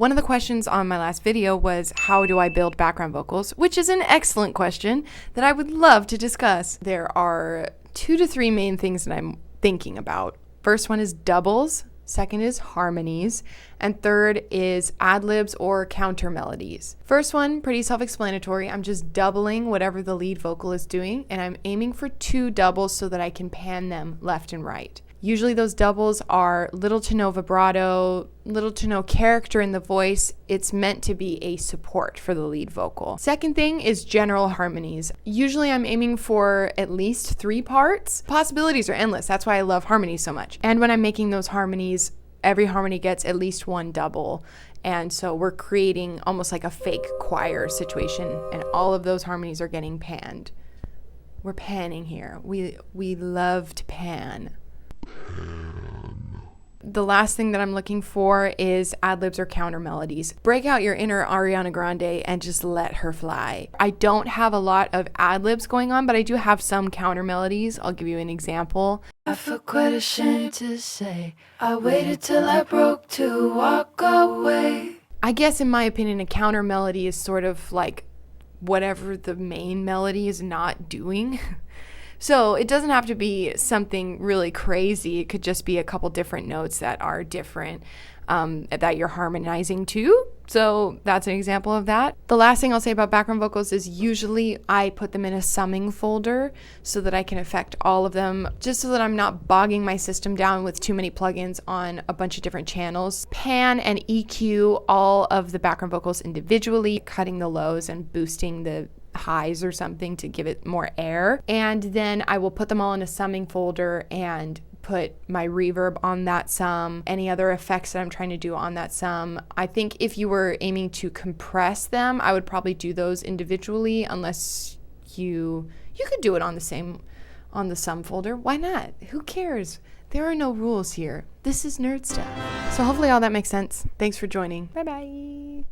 One of the questions on my last video was, how do I build background vocals? Which is an excellent question that I would love to discuss. There are 2 to 3 main things that I'm thinking about. First one is doubles, second is harmonies, and third is ad-libs or counter melodies. First one, pretty self-explanatory. I'm just doubling whatever the lead vocal is doing, and I'm aiming for 2 doubles so that I can pan them left and right. Usually those doubles are little to no vibrato, little to no character in the voice. It's meant to be a support for the lead vocal. Second thing is general harmonies. Usually I'm aiming for at least 3 parts. Possibilities are endless. That's why I love harmonies so much. And when I'm making those harmonies, every harmony gets at least 1 double. And so we're creating almost like a fake choir situation, and all of those harmonies are getting panned. We're panning here. We love to pan. The last thing that I'm looking for is ad-libs or counter melodies. Break out your inner Ariana Grande and just let her fly. I don't have a lot of ad-libs going on, but I do have some counter melodies. I'll give you an example. I feel quite ashamed to say I waited till I broke to walk away. I guess in my opinion, a counter melody is sort of like whatever the main melody is not doing. So it doesn't have to be something really crazy. It could just be a couple different notes that are different that you're harmonizing to. So that's an example of that. The last thing I'll say about background vocals is usually I put them in a summing folder so that I can affect all of them, just so that I'm not bogging my system down with too many plugins on a bunch of different channels. Pan and EQ all of the background vocals individually, cutting the lows and boosting the highs or something to give it more air. And then I will put them all in a summing folder and put my reverb on that sum, any other effects that I'm trying to do on that sum. I think if you were aiming to compress them, I would probably do those individually, unless you could do it on the sum folder. Why not? Who cares? There are no rules here. This is nerd stuff. So hopefully all that makes sense. Thanks for joining. Bye-bye.